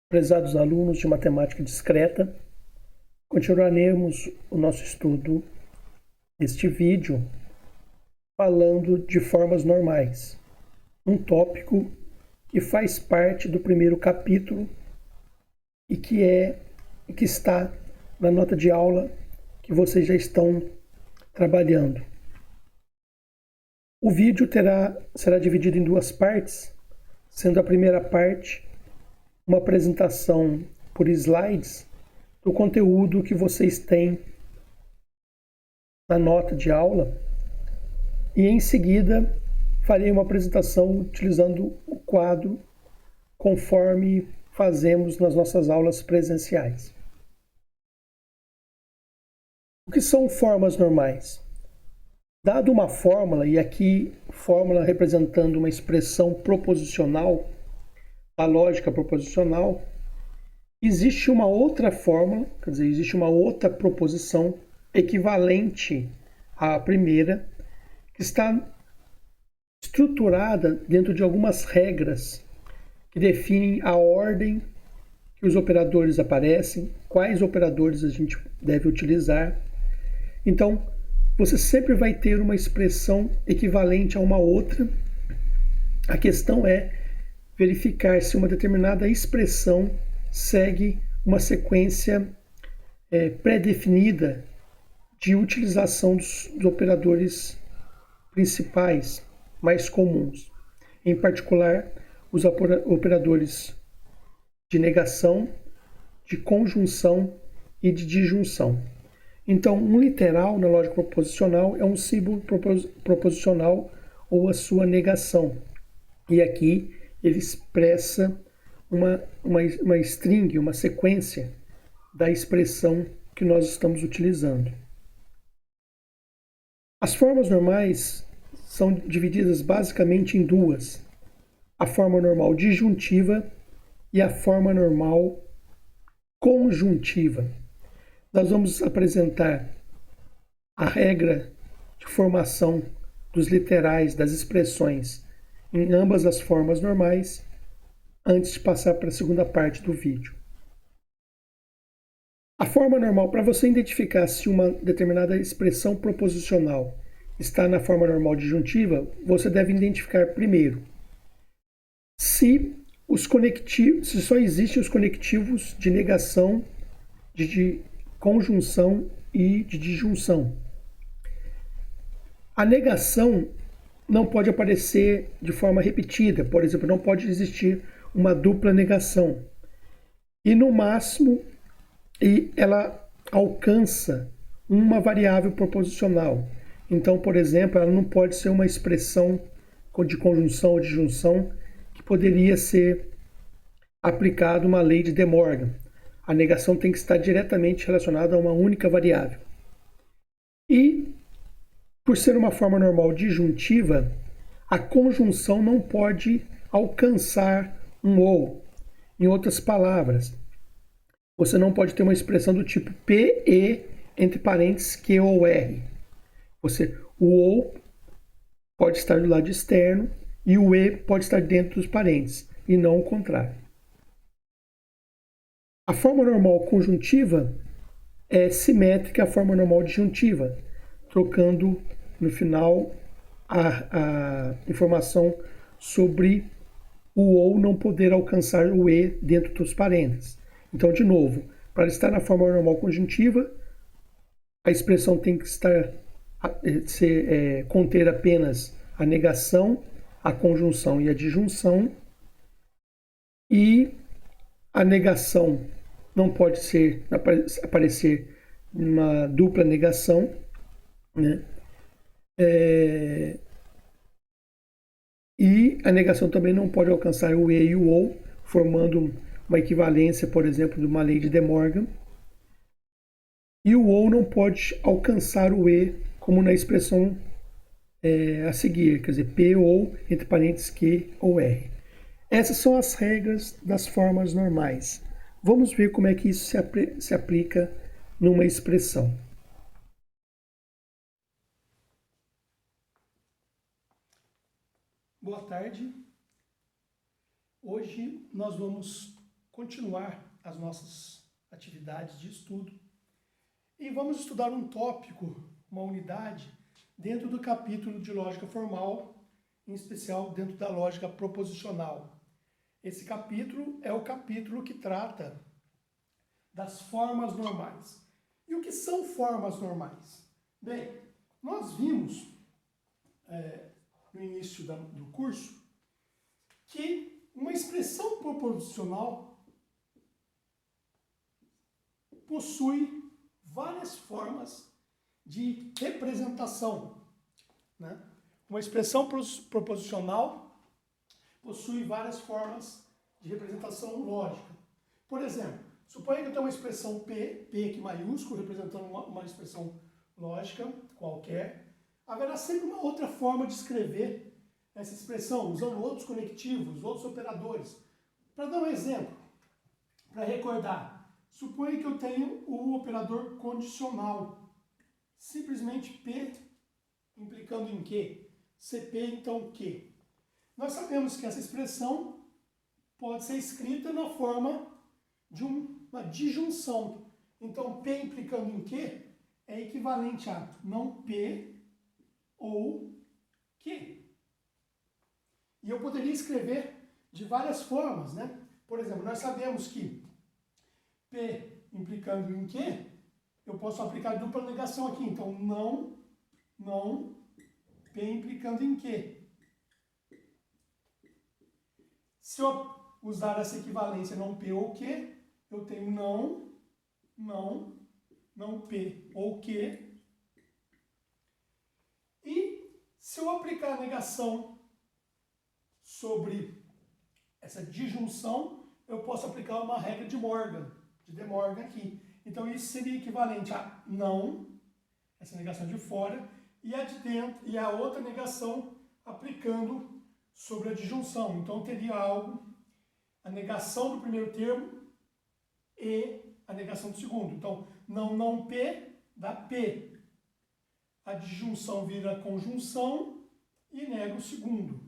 Prezados alunos de matemática discreta, continuaremos o nosso estudo deste vídeo falando de formas normais, um tópico que faz parte do primeiro capítulo e que está na nota de aula que vocês já estão trabalhando. O vídeo será dividido em duas partes, sendo a primeira parte uma apresentação por slides do conteúdo que vocês têm na nota de aula e em seguida farei uma apresentação utilizando o quadro conforme fazemos nas nossas aulas presenciais. O que são formas normais? Dado uma fórmula, e aqui fórmula representando uma expressão proposicional, a lógica proposicional, existe uma outra fórmula, quer dizer, existe uma outra proposição equivalente à primeira, que está estruturada dentro de algumas regras que definem a ordem que os operadores aparecem, quais operadores a gente deve utilizar. Então, você sempre vai ter uma expressão equivalente a uma outra. A questão é verificar se uma determinada expressão segue uma sequência pré-definida de utilização dos operadores principais, mais comuns. Em particular, os operadores de negação, de conjunção e de disjunção. Então, um literal na lógica proposicional é um símbolo proposicional ou a sua negação. E aqui ele expressa uma string, uma sequência da expressão que nós estamos utilizando. As formas normais são divididas basicamente em duas: a forma normal disjuntiva e a forma normal conjuntiva. Nós vamos apresentar a regra de formação dos literais das expressões em ambas as formas normais antes de passar para a segunda parte do vídeo. A forma normal, para você identificar se uma determinada expressão proposicional está na forma normal disjuntiva, você deve identificar primeiro se só existem os conectivos de negação, de conjunção e de disjunção. A negação não pode aparecer de forma repetida, por exemplo, não pode existir uma dupla negação. E no máximo, ela alcança uma variável proposicional. Então, por exemplo, ela não pode ser uma expressão de conjunção ou disjunção que poderia ser aplicada uma lei de De Morgan. A negação tem que estar diretamente relacionada a uma única variável. E, por ser uma forma normal disjuntiva, a conjunção não pode alcançar um ou. Em outras palavras, você não pode ter uma expressão do tipo P, E, entre parênteses, Q ou R. O ou pode estar do lado externo e o E pode estar dentro dos parênteses, e não o contrário. A forma normal conjuntiva é simétrica à forma normal disjuntiva, trocando no final a informação sobre o ou não poder alcançar o E dentro dos parênteses. Então, de novo, para estar na forma normal conjuntiva, a expressão tem que conter apenas a negação, a conjunção e a disjunção, e a negação não pode aparecer uma dupla negação, né? E a negação também não pode alcançar o E e o OU, formando uma equivalência, por exemplo, de uma lei de De Morgan. E o OU não pode alcançar o E, como na expressão a seguir, quer dizer, P ou, entre parênteses, Q ou R. Essas são as regras das formas normais. Vamos ver como é que isso se aplica numa expressão. Boa tarde. Hoje nós vamos continuar as nossas atividades de estudo e vamos estudar um tópico, uma unidade, dentro do capítulo de lógica formal, em especial dentro da lógica proposicional. Esse capítulo é o capítulo que trata das formas normais. E o que são formas normais? Bem, nós vimos no início do curso que uma expressão proposicional possui várias formas de representação, né? Uma expressão proposicional possui várias formas de representação lógica. Por exemplo, suponha que eu tenho uma expressão P aqui maiúsculo, representando uma expressão lógica qualquer. Haverá sempre uma outra forma de escrever essa expressão, usando outros conectivos, outros operadores. Para dar um exemplo, para recordar, suponha que eu tenho o operador condicional. Simplesmente P implicando em quê? CP, então, Q. Nós sabemos que essa expressão pode ser escrita na forma de uma disjunção. Então, P implicando em Q é equivalente a não P ou Q. E eu poderia escrever de várias formas, né? Por exemplo, nós sabemos que P implicando em Q, eu posso aplicar dupla negação aqui. Então, não, P implicando em Q. Se eu usar essa equivalência não P ou Q, eu tenho não P ou Q. E se eu aplicar a negação sobre essa disjunção, eu posso aplicar uma regra de De Morgan aqui. Então isso seria equivalente a não, essa negação de fora, e a de dentro, e a outra negação aplicando sobre a disjunção. Então teria algo, a negação do primeiro termo e a negação do segundo. Então, não P dá P. A disjunção vira conjunção e nega o segundo.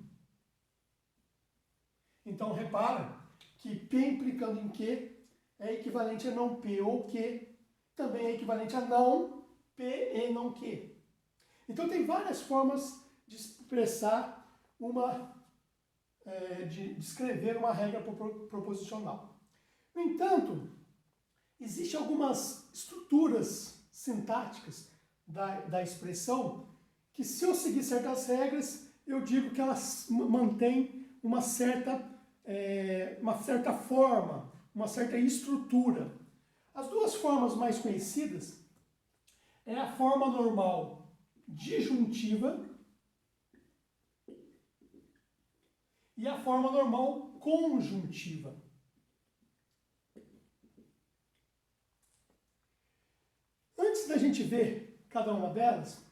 Então, repara que P implicando em Q é equivalente a não P ou Q, também é equivalente a não P e não Q. Então, tem várias formas de expressar de escrever uma regra proposicional. No entanto, existem algumas estruturas sintáticas da expressão que, se eu seguir certas regras, eu digo que elas mantêm uma certa forma, uma certa estrutura. As duas formas mais conhecidas é a forma normal disjuntiva e a forma normal conjuntiva. Antes da gente ver cada uma delas,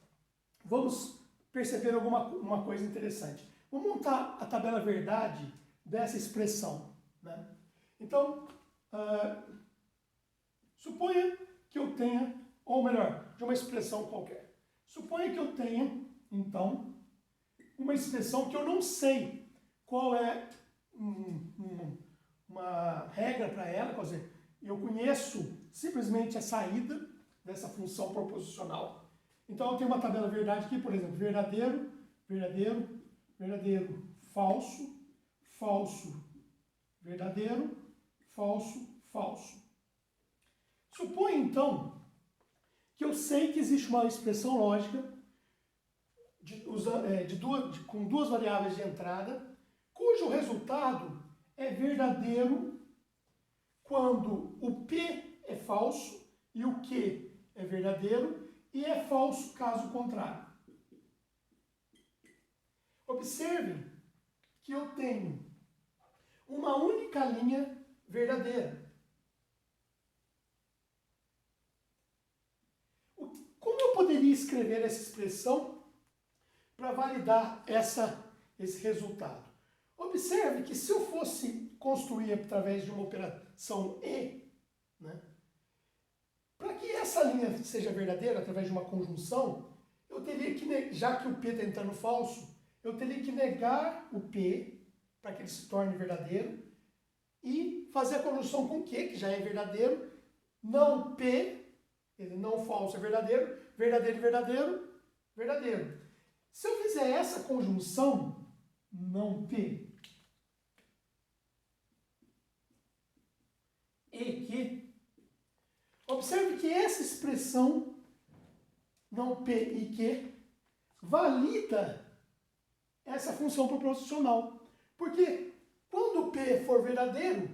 vamos perceber uma coisa interessante. Vamos montar a tabela verdade dessa expressão, né? Então, suponha que eu tenha, ou melhor, de uma expressão qualquer. Suponha que eu tenha, então, uma expressão que eu não sei qual é uma regra para ela, quer dizer, eu conheço simplesmente a saída dessa função proposicional. Então eu tenho uma tabela verdade aqui, por exemplo, verdadeiro, verdadeiro, verdadeiro, falso, falso, verdadeiro, falso, falso. Suponha então que eu sei que existe uma expressão lógica com duas variáveis de entrada, cujo resultado é verdadeiro quando o P é falso e o Q é verdadeiro, e é falso caso contrário. Observem que eu tenho uma única linha verdadeira. Como eu poderia escrever essa expressão para validar esse resultado? Observe que se eu fosse construir através de uma operação E, né, para que essa linha seja verdadeira através de uma conjunção, eu teria que, já que o P está entrando falso, eu teria que negar o P para que ele se torne verdadeiro e fazer a conjunção com Q, que já é verdadeiro, não P, não falso é verdadeiro, verdadeiro e verdadeiro, verdadeiro. Se eu fizer essa conjunção, não P e Q, observe que essa expressão, não P e Q, valida essa função proposicional. Porque quando P for verdadeiro,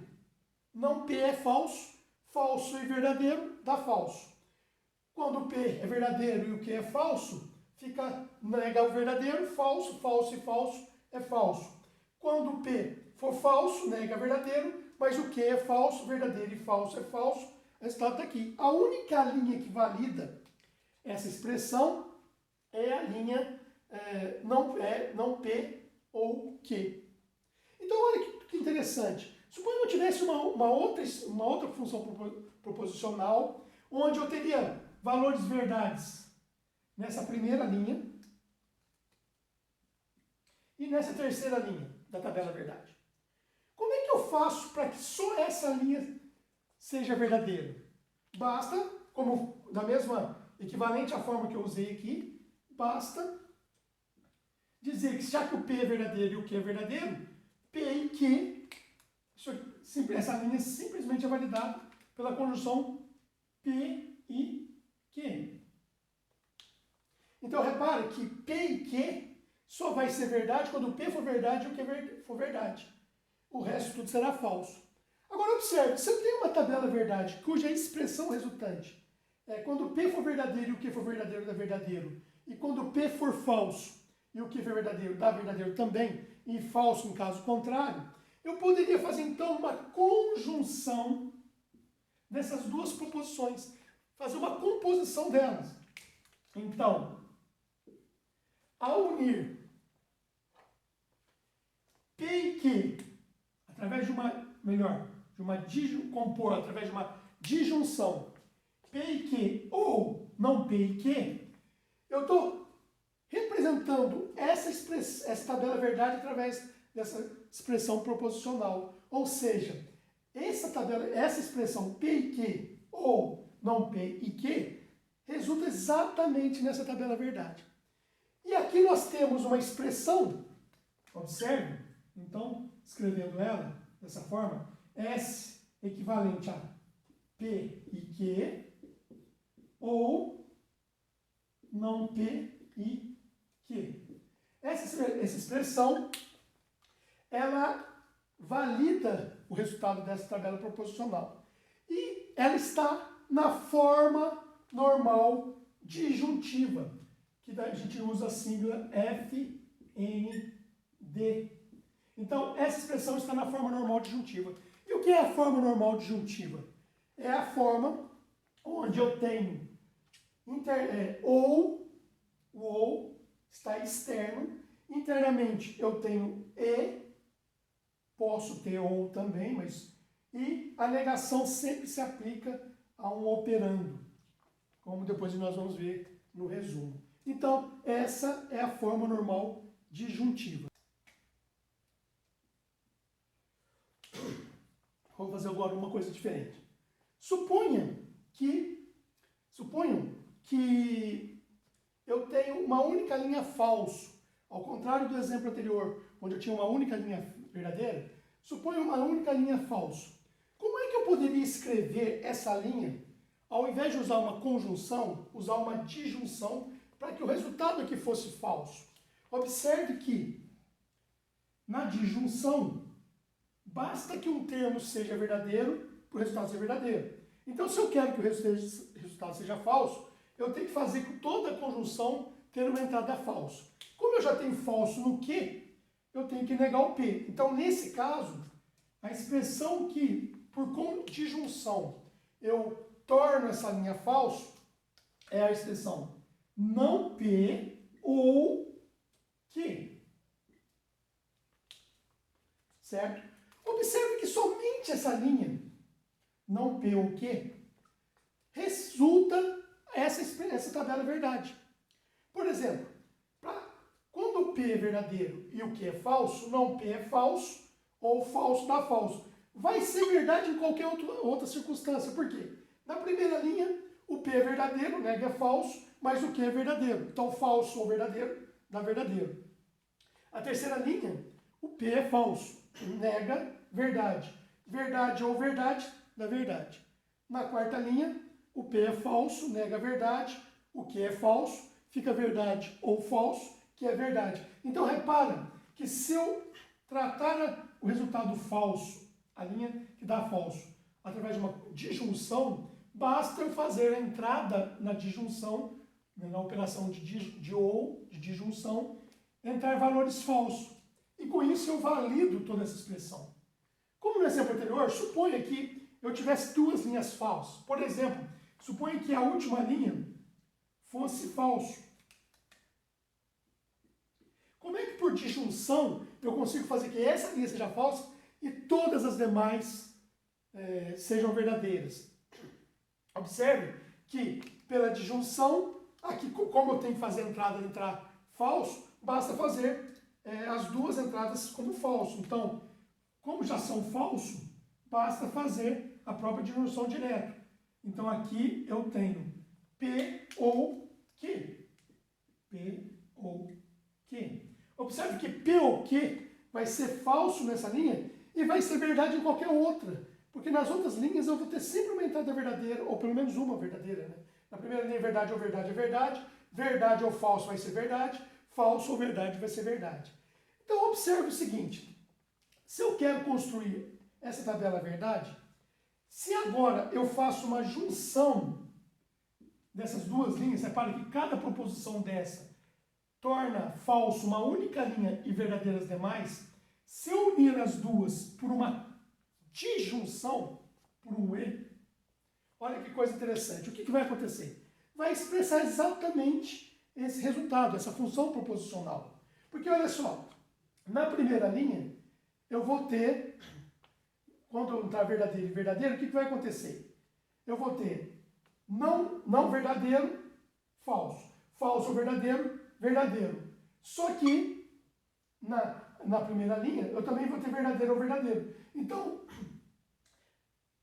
não P é falso, falso e verdadeiro dá falso. Quando P é verdadeiro e o Q é falso, nega o verdadeiro, falso, falso e falso é falso. Quando P for falso, nega verdadeiro, mas o Q é falso, verdadeiro e falso é falso, o resultado está aqui. A única linha que valida essa expressão é a linha não P ou Q. Então, olha que interessante. Suponha que eu tivesse uma outra função proposicional, onde eu teria valores verdades nessa primeira linha e nessa terceira linha da tabela verdade. Como é que eu faço para que só essa linha seja verdadeira? Basta, como da mesma equivalente à forma que eu usei aqui, basta dizer que já que o P é verdadeiro e o Q é verdadeiro, P e Q, essa linha simplesmente é validada pela conjunção P e Q. Então repare que P e Q só vai ser verdade quando o P for verdade e o Q for verdade. O resto tudo será falso. Agora observe, se eu tenho uma tabela verdade cuja expressão resultante é quando o P for verdadeiro e o Q for verdadeiro dá verdadeiro, e quando o P for falso e o Q for verdadeiro dá verdadeiro também, e falso em caso contrário, eu poderia fazer então uma conjunção dessas duas proposições, fazer uma composição delas. Então, ao unir P e Q através de compor através de uma disjunção P e Q ou não P e Q, eu estou representando essa tabela verdade através dessa expressão proposicional. Ou seja, essa expressão P e Q ou não P e Q resulta exatamente nessa tabela verdade. E aqui nós temos uma expressão, observe, então, escrevendo ela dessa forma, S equivalente a P e Q ou não P e Q. Essa expressão, ela valida o resultado dessa tabela proposicional. E ela está na forma normal disjuntiva, que a gente usa a sigla FND. Então, essa expressão está na forma normal disjuntiva. E o que é a forma normal disjuntiva? É a forma onde eu tenho o ou está externo, internamente eu tenho e, posso ter ou também, e a negação sempre se aplica a um operando, como depois nós vamos ver no resumo. Então, essa é a forma normal disjuntiva. Vamos fazer agora uma coisa diferente. Suponham que eu tenho uma única linha falso. Ao contrário do exemplo anterior, onde eu tinha uma única linha verdadeira, suponha uma única linha falso. Como é que eu poderia escrever essa linha, ao invés de usar uma conjunção, usar uma disjunção, para que o resultado aqui fosse falso? Observe que, na disjunção, basta que um termo seja verdadeiro para o resultado ser verdadeiro. Então, se eu quero que o resultado seja falso, eu tenho que fazer com toda a conjunção ter uma entrada falsa. Como eu já tenho falso no Q, eu tenho que negar o P. Então, nesse caso, a expressão que, por disjunção, eu torno essa linha falso é a expressão não P ou Q. Certo? Observe que somente essa linha, não P ou Q, resulta essa tabela verdade. Por exemplo, quando o P é verdadeiro e o Q é falso, não P é falso ou falso dá falso. vai ser verdade em qualquer outra circunstância. Por quê? Na primeira linha, o P é verdadeiro, nega é falso, mas o Q é verdadeiro. Então, falso ou verdadeiro dá verdadeiro. A terceira linha, o P é falso, nega verdade. Verdade ou verdade dá verdade. Na quarta linha, o P é falso, nega verdade. O Q é falso, fica verdade ou falso, que é verdade. Então, repara que se eu tratar o resultado falso, a linha que dá falso, através de uma disjunção, basta eu fazer a entrada na disjunção, na operação de disjunção, entrar valores falsos. E com isso eu valido toda essa expressão. Como no exemplo anterior, suponha que eu tivesse duas linhas falsas. Por exemplo, suponha que a última linha fosse falso. Como é que por disjunção eu consigo fazer que essa linha seja falsa e todas as demais sejam verdadeiras? Observe que pela disjunção, aqui como eu tenho que fazer a entrada entrar falso, basta fazer as duas entradas como falso. Então, como já são falso, basta fazer a própria disjunção direto. Então aqui eu tenho P ou Q. P ou Q. Observe que P ou Q vai ser falso nessa linha e vai ser verdade em qualquer outra. Porque nas outras linhas eu vou ter sempre uma entrada verdadeira, ou pelo menos uma verdadeira, né? Na primeira linha, verdade ou verdade é verdade, verdade ou falso vai ser verdade, falso ou verdade vai ser verdade. Então observe o seguinte, se eu quero construir essa tabela verdade, se agora eu faço uma junção dessas duas linhas, repare que cada proposição dessa torna falso uma única linha e verdadeira as demais, se eu unir as duas por uma disjunção, por um E, olha que coisa interessante. O que vai acontecer? Vai expressar exatamente esse resultado, essa função proposicional. Porque olha só, na primeira linha, eu vou ter, quando entrar verdadeiro e verdadeiro, o que vai acontecer? Eu vou ter não verdadeiro, falso. Falso ou verdadeiro, verdadeiro. Só que, na primeira linha, eu também vou ter verdadeiro ou verdadeiro. Então,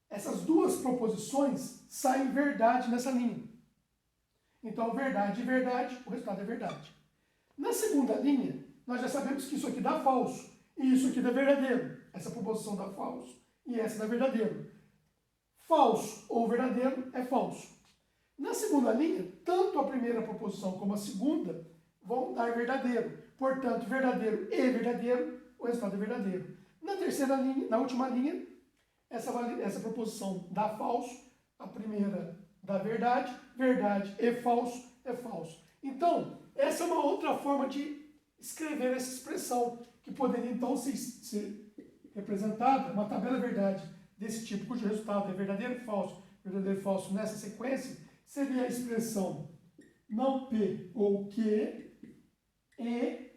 essas duas proposições saem verdade nessa linha. Então, verdade e verdade, o resultado é verdade. Na segunda linha, nós já sabemos que isso aqui dá falso e isso aqui dá verdadeiro. Essa proposição dá falso e essa dá verdadeiro. Falso ou verdadeiro é falso. Na segunda linha, tanto a primeira proposição como a segunda vão dar verdadeiro. Portanto, verdadeiro e verdadeiro, o resultado é verdadeiro. Na terceira linha, na última linha, essa proposição dá falso, a primeira dá verdade, verdade e falso é falso. Então, essa é uma outra forma de escrever essa expressão, que poderia então ser representada, uma tabela verdade desse tipo, cujo resultado é verdadeiro e falso nessa sequência, seria a expressão não P ou Q e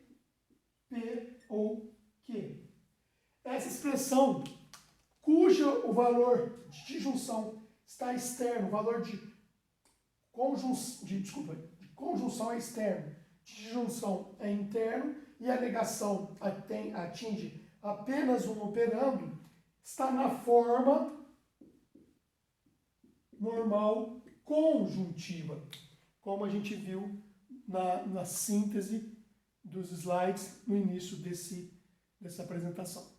P ou Q. Essa expressão cujo o valor de disjunção está externo, o valor de conjunção é externo, de disjunção é interno e a negação atinge apenas um operando, está na forma normal conjuntiva, como a gente viu na síntese dos slides no início dessa apresentação.